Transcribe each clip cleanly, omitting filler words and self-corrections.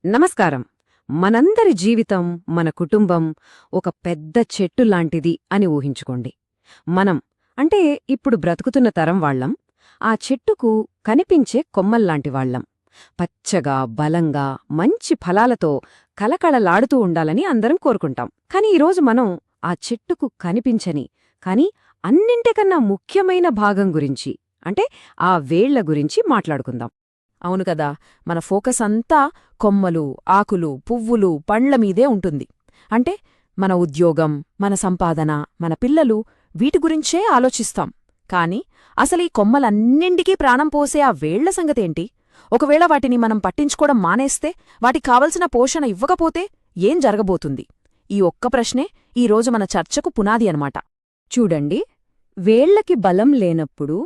నమస్కారం. మనందరి జీవితం, మన కుటుంబం ఒక పెద్ద చెట్టు లాంటిది అని ఊహించుకోండి. మనం అంటే ఇప్పుడు బ్రతుకుతున్న తరం వాళ్ళం, ఆ చెట్టుకు కనిపించే కొమ్మల్లాంటి వాళ్ళం. పచ్చగా, బలంగా, మంచి ఫలాలతో కలకళలాడుతూ ఉండాలని అందరం కోరుకుంటాం. కాని ఈరోజు మనం ఆ చెట్టుకు కనిపించని, కాని అన్నింటికన్నా ముఖ్యమైన భాగం గురించి, అంటే ఆ వేళ్ల గురించి మాట్లాడుకుందాం. అవును కదా, మన ఫోకస్ అంతా కొమ్మలు, ఆకులు, పువ్వులు, పండ్లమీదే ఉంటుంది. అంటే మన ఉద్యోగం, మన సంపాదన, మన పిల్లలు వీటి గురించే ఆలోచిస్తాం. కాని అసలీ కొమ్మలన్నింటికీ ప్రాణం పోసే ఆ వేళ్ల సంగతేంటి? ఒకవేళ వాటిని మనం పట్టించుకోవడం మానేస్తే, వాటికి కావలసిన పోషణ ఇవ్వకపోతే ఏం జరగబోతుంది? ఈ ఒక్క ప్రశ్నే ఈరోజు మన చర్చకు పునాది అన్నమాట. చూడండి, వేళ్లకి బలం లేనప్పుడు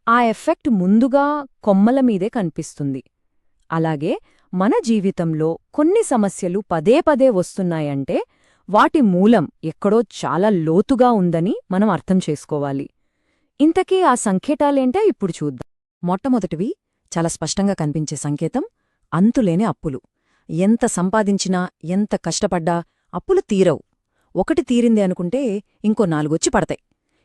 ఆ ఎఫెక్ట్ ముందుగా కొమ్మల మీదే కనిపిస్తుంది. అలాగే మన జీవితంలో కొన్ని సమస్యలు పదే పదే వస్తున్నాయంటే వాటి మూలం ఎక్కడో చాలా లోతుగా ఉందని మనం అర్థం చేసుకోవాలి. ఇంతకీ ఆ సంకేతాలేంటో ఇప్పుడు చూద్దాం. మొట్టమొదటివి, చాలా స్పష్టంగా కనిపించే సంకేతం అంతులేని అప్పులు. ఎంత సంపాదించినా, ఎంత కష్టపడ్డా అప్పులు తీరవు. ఒకటి తీరింది అనుకుంటే ఇంకో 4 వచ్చి పడతాయి.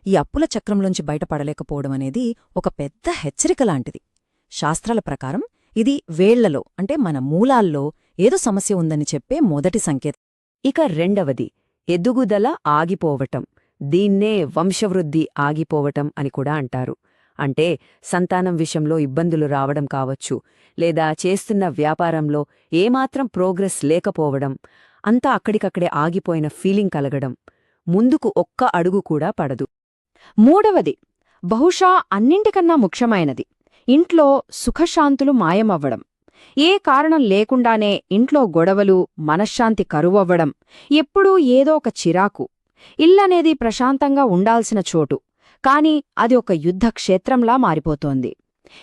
ఈ అప్పుల చక్రంలోంచి బయటపడలేకపోవడమనేది ఒక పెద్ద హెచ్చరిక లాంటిది. శాస్త్రాల ప్రకారం ఇది వేళ్లలో, అంటే మన మూలాల్లో ఏదో సమస్య ఉందని చెప్పే మొదటి సంకేతం. ఇక రెండవది ఎదుగుదల ఆగిపోవటం. దీన్నే వంశవృద్ధి ఆగిపోవటం అని కూడా అంటారు. అంటే సంతానం విషయంలో ఇబ్బందులు రావడం కావచ్చు, లేదా చేస్తున్న వ్యాపారంలో ఏమాత్రం ప్రోగ్రెస్ లేకపోవడం, అంతా అక్కడికక్కడే ఆగిపోయిన ఫీలింగ్ కలగడం, ముందుకు ఒక్క అడుగు కూడా పడదు. మూడవది, బహుశా అన్నింటికన్నా ముఖ్యమైనది, ఇంట్లో సుఖశాంతులు మాయమవ్వడం. ఏ కారణం లేకుండానే ఇంట్లో గొడవలు, మనశ్శాంతి కరువవ్వడం, ఎప్పుడూ ఏదో ఒక చిరాకు. ఇల్లనేది ప్రశాంతంగా ఉండాల్సిన చోటు, కాని అది ఒక యుద్ధక్షేత్రంలా మారిపోతోంది.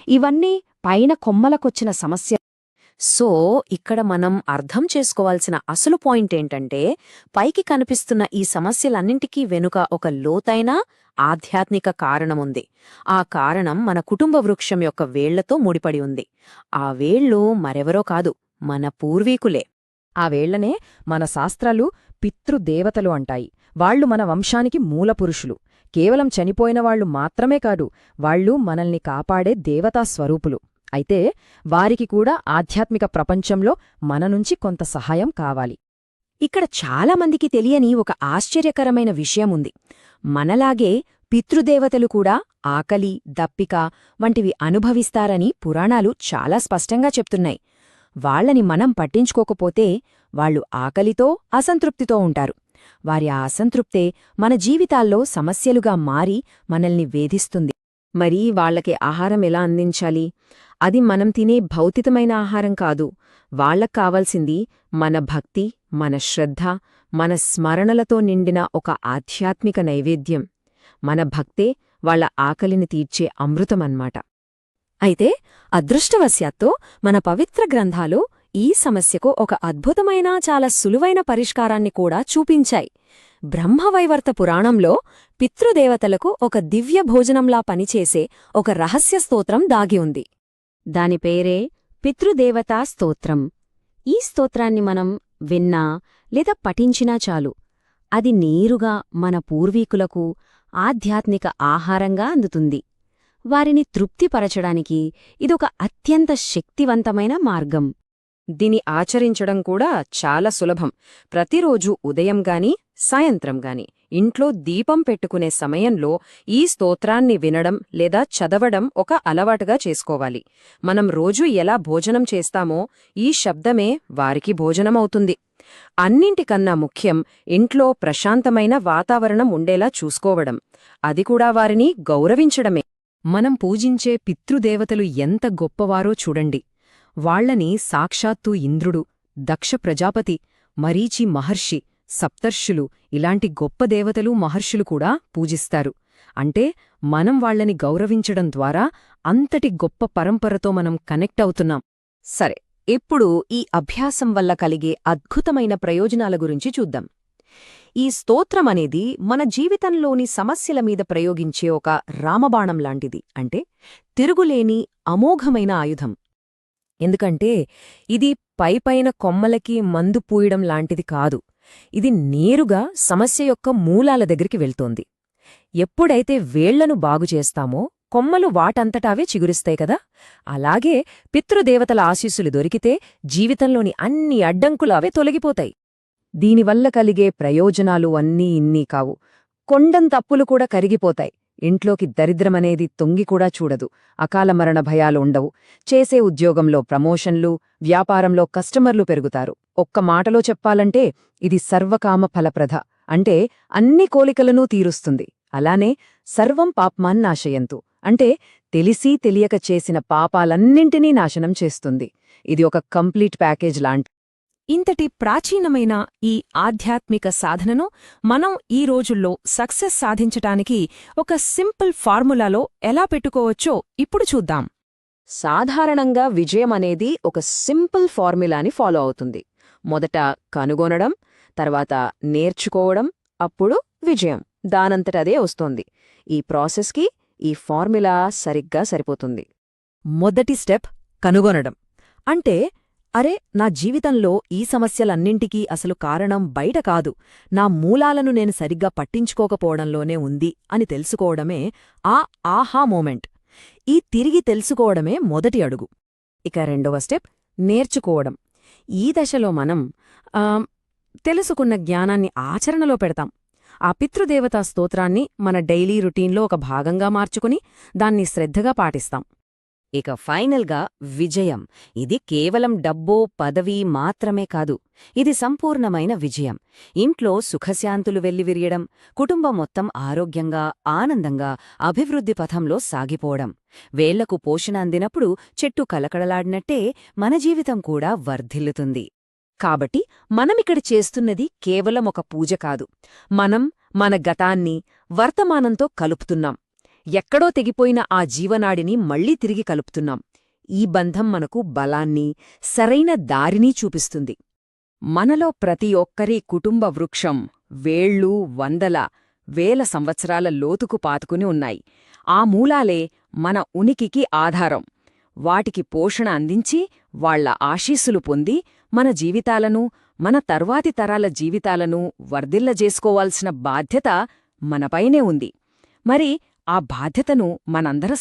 ఇవన్నీ పైన కొమ్మలకొచ్చిన సమస్య. సో ఇక్కడ మనం అర్థం చేసుకోవాల్సిన అసలు పాయింటేంటంటే, పైకి కనిపిస్తున్న ఈ సమస్యలన్నింటికీ వెనుక ఒక లోతైన ఆధ్యాత్మిక కారణముంది. ఆ కారణం మన కుటుంబ వృక్షం యొక్క వేళ్లతో ముడిపడి ఉంది. ఆ వేళ్ళు మరెవరో కాదు, మన పూర్వీకులే. ఆ వేళ్లనే మన శాస్త్రాలు పితృదేవతలు అంటాయి. వాళ్లు మన వంశానికి మూలపురుషులు. కేవలం చనిపోయినవాళ్లు మాత్రమే కాదు, వాళ్లు మనల్ని కాపాడే దేవతా స్వరూపులు. అయితే వారికి కూడా ఆధ్యాత్మిక ప్రపంచంలో మననుంచి కొంత సహాయం కావాలి. ఇక్కడ చాలామందికి తెలియని ఒక ఆశ్చర్యకరమైన విషయముంది. మనలాగే పితృదేవతలు కూడా ఆకలి, దప్పిక వంటివి అనుభవిస్తారని పురాణాలు చాలా స్పష్టంగా చెప్తున్నాయి. వాళ్లని మనం పట్టించుకోకపోతే వాళ్లు ఆకలితో, అసంతృప్తితో ఉంటారు. వారి ఆ అసంతృప్తే మన జీవితాల్లో సమస్యలుగా మారి మనల్ని వేధిస్తుంది. మరి వాళ్లకి ఆహారం ఎలా అందించాలి? అది మనం తినే భౌతికమైన ఆహారం కాదు. వాళ్లక్ కావాల్సింది మన భక్తి, మన శ్రద్ధ, మన స్మరణలతో నిండిన ఒక ఆధ్యాత్మిక నైవేద్యం. మన భక్తే వాళ్ల ఆకలిని తీర్చే అమృతమన్మాట. అయితే అదృష్టవశాత్తు మన పవిత్ర గ్రంథాలు ఈ సమస్యకు ఒక అద్భుతమైన, చాలా సులువైన పరిష్కారాన్ని కూడా చూపించాయి. బ్రహ్మవైవర్త పురాణంలో పితృదేవతలకు ఒక దివ్య భోజనంలా పనిచేసే ఒక రహస్య స్తోత్రం దాగి ఉంది. దాని పేరే పితృదేవతా స్తోత్రం. ఈ స్తోత్రాన్ని మనం విన్నా లేదా పఠించినా చాలు, అది నేరుగా మన పూర్వీకులకు ఆధ్యాత్మిక ఆహారంగా అందుతుంది. వారిని తృప్తిపరచడానికి ఇదొక అత్యంత శక్తివంతమైన మార్గం. దీని ఆచరించడం కూడా చాలా సులభం. ప్రతిరోజూ ఉదయం గాని, సాయంత్రం గాని ఇంట్లో దీపం పెట్టుకునే సమయంలో ఈ స్తోత్రాన్ని వినడం లేదా చదవడం ఒక అలవాటుగా చేసుకోవాలి. మనం రోజూ ఎలా భోజనం చేస్తామో ఈ శబ్దమే వారికి భోజనమవుతుంది. అన్నింటికన్నా ముఖ్యం, ఇంట్లో ప్రశాంతమైన వాతావరణం ఉండేలా చూసుకోవడం. అది కూడా వారిని గౌరవించడమే. మనం పూజించే పితృదేవతలు ఎంత గొప్పవారో చూడండి. వాళ్లని సాక్షాత్తు ఇంద్రుడు, దక్ష ప్రజాపతి, మరీచి మహర్షి, సప్తర్షులు ఇలాంటి గొప్ప దేవతలు, మహర్షులు కూడా పూజిస్తారు. అంటే మనం వాళ్లని గౌరవించడం ద్వారా అంతటి గొప్ప పరంపరతో మనం కనెక్ట్ అవుతున్నాం. సరే, ఇప్పుడు ఈ అభ్యాసం వల్ల కలిగే అద్భుతమైన ప్రయోజనాల గురించి చూద్దాం. ఈ స్తోత్రమనేది మన జీవితంలోని సమస్యల మీద ప్రయోగించే ఒక రామబాణం లాంటిది. అంటే తిరుగులేని అమోఘమైన ఆయుధం. ఎందుకంటే ఇది పైపైన కొమ్మలకి మందు పూయడం లాంటిది కాదు. ఇది నేరుగా సమస్య యొక్క మూలాల దగ్గరికి వెళ్తోంది. ఎప్పుడైతే వేళ్లను బాగుచేస్తామో కొమ్మలు వాటంతటావే చిగురిస్తాయి కదా. అలాగే పితృదేవతల ఆశీస్సులు దొరికితే జీవితంలోని అన్ని అడ్డంకులు అవే తొలగిపోతాయి. దీనివల్ల కలిగే ప్రయోజనాలు అన్నీ ఇన్నీ కావు. కొండంత అప్పులు కూడా కరిగిపోతాయి. ఇంట్లోకి దరిద్రమనేది తొంగికూడా చూడదు. అకాల మరణ భయాలు ఉండవు. చేసే ఉద్యోగంలో ప్రమోషన్లు, వ్యాపారంలో కస్టమర్లు పెరుగుతారు. ఒక్క మాటలో చెప్పాలంటే ఇది సర్వకామ ఫలప్రద. అంటే అన్ని కోలికలనూ తీరుస్తుంది. అలానే సర్వం పాప్మాన్నాశయంతు అంటే తెలిసీ తెలియక చేసిన పాపాలన్నింటినీ నాశనం చేస్తుంది. ఇది ఒక కంప్లీట్ ప్యాకేజ్ లాంటి. ఇంతటి ప్రాచీనమైన ఈ ఆధ్యాత్మిక సాధనను మనం ఈ రోజుల్లో సక్సెస్ సాధించటానికి ఒక సింపుల్ ఫార్ములాలో ఎలా పెట్టుకోవచ్చో ఇప్పుడు చూద్దాం. సాధారణంగా విజయం అనేది ఒక సింపుల్ ఫార్ములాని ఫాలో అవుతుంది. మొదట కనుగొనడం, తర్వాత నేర్చుకోవడం, అప్పుడు విజయం దానంతటదే వస్తోంది. ఈ ప్రాసెస్కి ఈ ఫార్ములా సరిగ్గా సరిపోతుంది. మొదటి స్టెప్ కనుగొనడం. అంటే అరే, నా జీవితంలో ఈ సమస్యలన్నింటికీ అసలు కారణం బయట కాదు, నా మూలాలను నేను సరిగ్గా పట్టించుకోకపోవడంలోనే ఉంది అని తెలుసుకోవడమే ఆ ఆహా మోమెంట్. ఈ తిరిగి తెలుసుకోవడమే మొదటి అడుగు. ఇక రెండవ స్టెప్ నేర్చుకోవడం. ఈ దశలో మనం తెలుసుకున్న జ్ఞానాన్ని ఆచరణలో పెడతాం. ఆ పితృదేవతా స్తోత్రాన్ని మన డైలీ రొటీన్లో ఒక భాగంగా మార్చుకుని దాన్ని శ్రద్ధగా పాటిస్తాం. ఇక ఫైనల్గా విజయం. ఇది కేవలం డబ్బో పదవీ మాత్రమే కాదు. ఇది సంపూర్ణమైన విజయం. ఇంట్లో సుఖశాంతులు వెల్లివిరియడం, కుటుంబం మొత్తం ఆరోగ్యంగా, ఆనందంగా, అభివృద్ధి పథంలో సాగిపోవడం. వేళ్లకు పోషణ అందినప్పుడు చెట్టు కలకడలాడినట్టే మన జీవితం కూడా వర్ధిల్లుతుంది. కాబట్టి మనమిక్కడ చేస్తున్నది కేవలం ఒక పూజ కాదు. మనం మన గతాన్ని వర్తమానంతో కలుపుతున్నాం. ఎక్కడో తెగిపోయిన ఆ జీవనాడిని మళ్లీ తిరిగి కలుపుతున్నాం. ఈ బంధం మనకు బలాన్ని, సరైన దారిని చూపిస్తుంది. మనలో ప్రతి ఒక్కరి కుటుంబ వృక్షం వేళ్ళు వందల, వేల సంవత్సరాల లోతుకు పాతుకుని ఉన్నాయి. ఆ మూలాలే మన ఉనికికి ఆధారం. వాటికి పోషణ అందించి, వాళ్ల ఆశీస్సులు పొంది మన జీవితాలను, మన తర్వాతి తరాల జీవితాలను వర్ధిల్లజేసుకోవాల్సిన బాధ్యత మనపైనే ఉంది. మరి ఆ బాధ్యతను మనందరం